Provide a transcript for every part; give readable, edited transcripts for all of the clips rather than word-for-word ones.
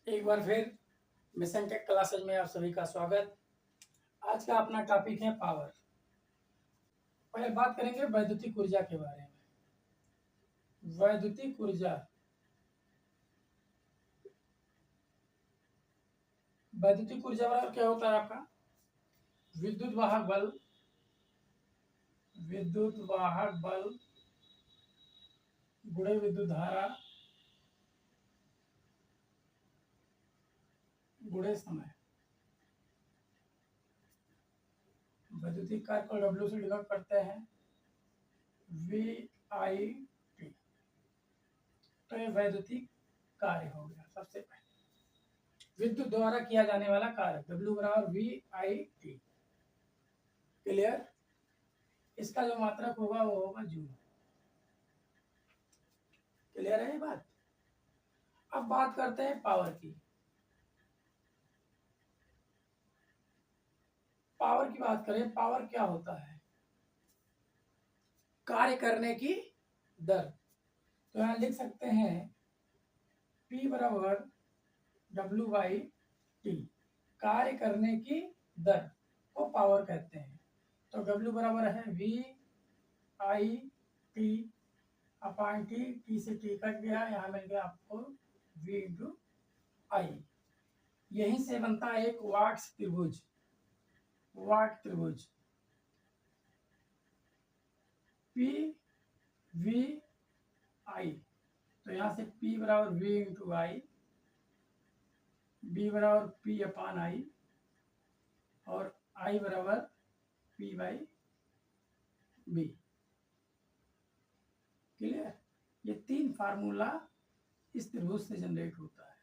एक बार फिर mission take classes में आप सभी का स्वागत। आज का अपना टॉपिक है पावर। पहले बात करेंगे वैद्युतिक ऊर्जा के बारे में। वैद्युतिक ऊर्जा, वैद्युतिक ऊर्जा बराबर क्या होता है आपका? विद्युत वाहक बल, विद्युत वाहक बल गुणे विद्युत धारा गुणे समय। वैद्युतिक कार्य को W से डिनोट करते हैं, VIT। तो ये वैद्युतिक कार्य हो गया। सबसे पहले विद्युत द्वारा किया जाने वाला कार्य W बराबर VIT। क्लियर? इसका जो मात्रक होगा वो होगा जूल। क्लियर है ये बात? अब बात करते हैं पावर की। पावर की बात करें, पावर क्या होता है? कार्य करने की दर। तो यहां लिख सकते हैं P बराबर W/T। कार्य करने की दर को पावर कहते हैं। तो W बराबर है VIT अपॉन T। T से T कट गया, यहाँ मिल गया आपको V/I। यहीं से बनता है एक वाट त्रिभुज। वाट त्रिभुज PVI। तो यहां से P बराबर V/I, B बराबर P अपॉन I और I बराबर P/B। क्लियर? ये तीन फार्मूला इस त्रिभुज से जनरेट होता है।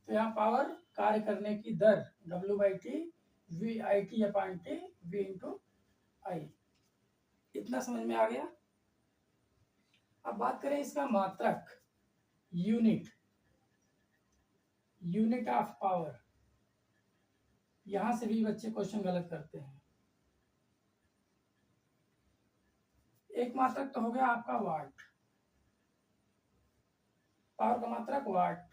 तो यहाँ पावर कार्य करने की दर W/T VIT upon T V/I। इतना समझ में आ गया? अब बात करें इसका मात्रक, यूनिट, यूनिट ऑफ पावर। यहां से भी बच्चे क्वेश्चन गलत करते हैं। एक मात्रक तो हो गया आपका वाट, पावर का मात्रक वाट,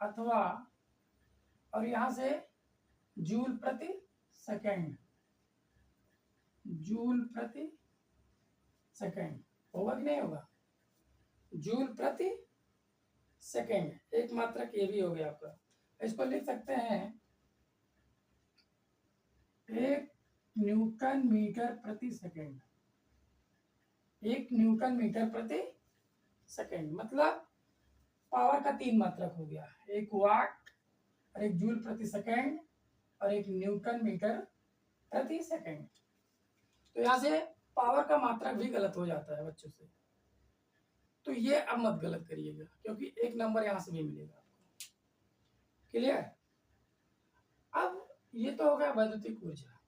अथवा और यहां से जूल प्रति सेकेंड, जूल प्रति सेकेंड होगा कि नहीं होगा? जूल प्रति सेकेंड एक मात्रक ये भी हो गया आपका। इसको लिख सकते हैं 1 न्यूटन मीटर प्रति सेकेंड। 1 न्यूटन मीटर प्रति सेकेंड मतलब पावर का तीन मात्रक हो गया, एक वाट और एक जूल प्रति सेकेंड और एक न्यूटन मीटर प्रति सेकेंड। तो यहां से पावर का मात्रक भी गलत हो जाता है बच्चों से, तो ये अब मत गलत करिएगा क्योंकि एक नंबर यहां से भी मिलेगा आपको। क्लियर? अब ये तो हो गया वैद्युतिक ऊर्जा।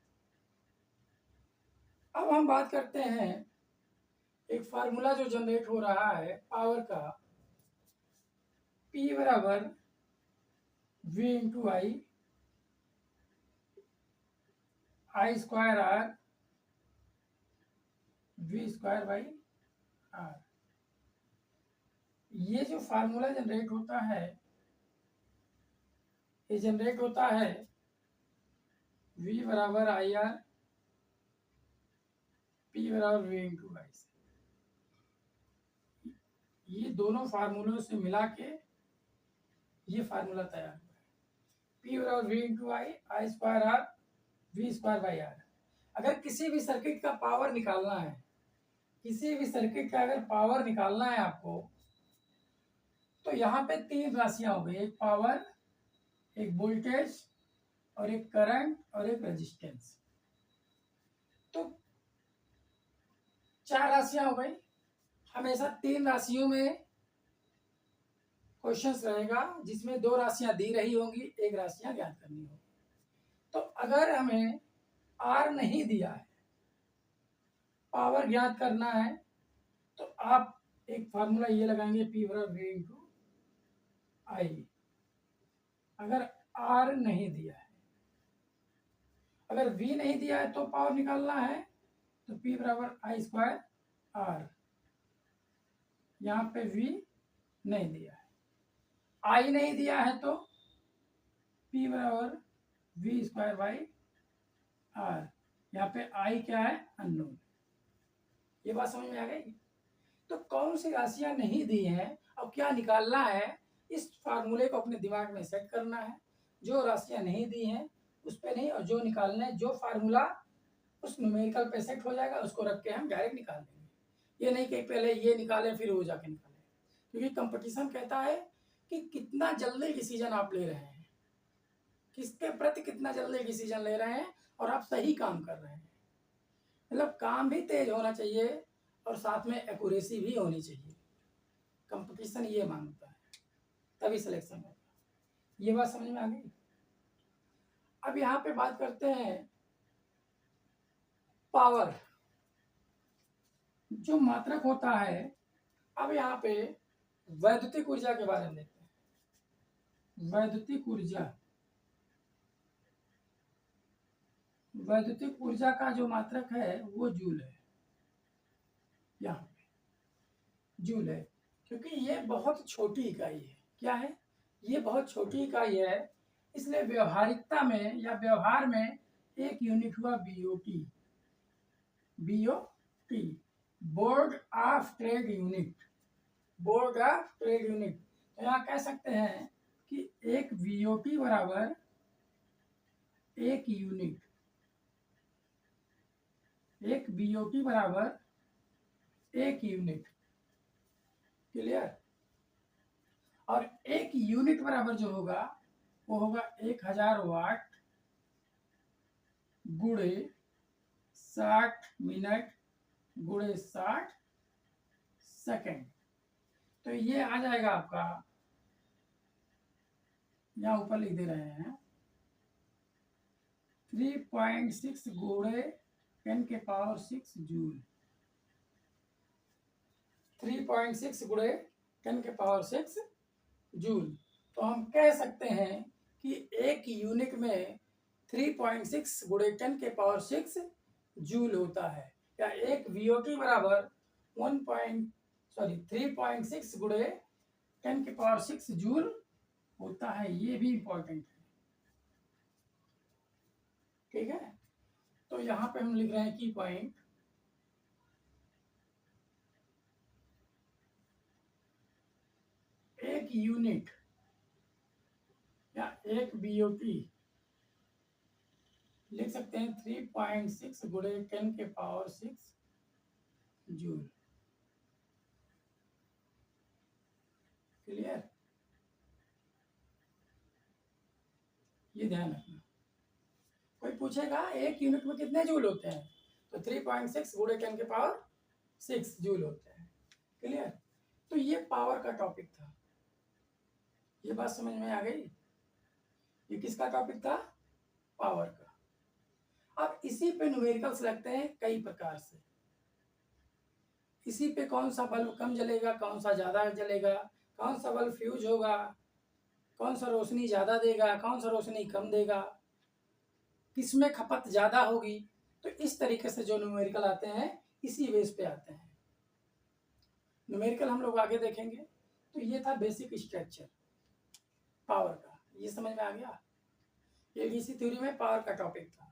अब हम बात करते हैं एक फार्मूला जो जनरेट हो रहा है पावर का, P बराबर V/I, I²R V²/R। ये जो फार्मूला जनरेट होता है, ये जनरेट होता है V बराबर IR, P बराबर V/I से। ये दोनों फार्मूलों से मिला के ये फार्मूला तैयार हुआ है। P बराबर V/I, I²R V²/R। अगर किसी भी सर्किट का पावर निकालना है, किसी भी सर्किट का अगर पावर निकालना है आपको, तो यहाँ पे तीन राशियां हो गई, एक पावर, एक वोल्टेज और एक करंट और एक रेजिस्टेंस। तो चार राशियां हो गई। हमेशा तीन राशियों में क्वेश्चंस रहेगा जिसमें दो राशियां दी रही होंगी, एक राशियां ज्ञात करनी होगी। तो अगर हमें आर नहीं दिया है, पावर ज्ञात करना है, तो आप एक फार्मूला ये लगाएंगे P बराबर V/I। अगर आर नहीं दिया है, अगर V नहीं दिया है तो पावर निकालना है तो P बराबर I²R। यहाँ पे V नहीं दिया है। आई नहीं दिया है तो P बराबर वी स्क्वायर बाई आर। यहाँ पे आई क्या है, अननोन। ये बात समझ में आ गई। तो कौन सी राशियां नहीं दी हैं और क्या निकालना है, इस फार्मूले को अपने दिमाग में सेट करना है। जो राशियां नहीं दी हैं उस पे नहीं, और जो निकालना है, जो फार्मूला उस न्यूमेरिकल पे सेट हो जाएगा उसको रख के हम डायरेक्ट निकाल देंगे। ये नहीं कि पहले ये निकालें फिर वो जाके निकालें, क्योंकि कंपटीशन कहता है कि कितना जल्दी डिसीजन आप ले रहे हैं, किसके प्रति कितना जल्दी डिसीजन ले रहे हैं, और आप सही काम कर रहे हैं। मतलब काम भी तेज होना चाहिए और साथ में एक्यूरेसी भी होनी चाहिए। कंपटीशन ये मांगता है, तभी सिलेक्शन होगा। ये बात समझ में आ गई। अब यहाँ पे बात करते हैं पावर, जो मात्रक होता है। अब यहाँ पे वैद्युतिक ऊर्जा के बारे में देखते हैं। वैद्युतिक ऊर्जा, वैद्युतिक ऊर्जा का जो मात्रक है वो जूल है। यहाँ पे जूल है, क्योंकि ये बहुत छोटी इकाई है। क्या है, ये बहुत छोटी इकाई है, इसलिए व्यवहारिकता में या व्यवहार में एक यूनिट हुआ BOT. BOT, board of trade unit. Board of trade unit, तो यहाँ कह सकते हैं कि एक बीओटी बराबर एक यूनिट। एक बीओटी बराबर एक यूनिट। क्लियर। और एक यूनिट बराबर जो होगा वो होगा 1000 वाट गुणे 60 मिनट गुणे 60 सेकेंड। तो ये आ जाएगा आपका, यहाँ ऊपर लिख दे रहे हैं 3.6 गुणे 10 के पावर 6 जूल। 3.6 गुणे 10 के पावर 6 जूल। तो हम कह सकते हैं कि एक यूनिट में 3.6 गुणे 10 के पावर 6 जूल होता है, या एक वीओटी बराबर 3.6 गुणे 10 के पावर 6 जूल होता है। ये भी इंपॉर्टेंट है, ठीक है। तो यहाँ पे हम लिख रहे हैं की पॉइंट, एक यूनिट या एक बीओटी लिख सकते हैं 3.6 गुणे 10 के पावर 6 जूल। क्लियर। ये ध्यान रखना। कोई पूछेगा एक यूनिट में कितने जूल होते हैं, तो 3.6 गुणे 10 के पावर 6 जूल होते हैं। क्लियर। तो ये पावर का टॉपिक था। ये बात समझ में आ गई। ये किसका टॉपिक था, पावर का। अब इसी पे न्यूमेरिकल्स लगते हैं कई प्रकार से। इसी पे कौन सा बल्ब कम जलेगा, कौन सा ज्यादा जलेगा, कौन सा बल्ब फ्यूज होगा, कौन सा रोशनी ज्यादा देगा, कौन सा रोशनी कम देगा, किसमें खपत ज्यादा होगी। तो इस तरीके से जो न्यूमेरिकल आते हैं इसी बेस पे आते हैं। न्यूमेरिकल हम लोग आगे देखेंगे। तो ये था बेसिक स्ट्रक्चर पावर का। ये समझ में आ गया। एडीसी थ्योरी में पावर का टॉपिक था।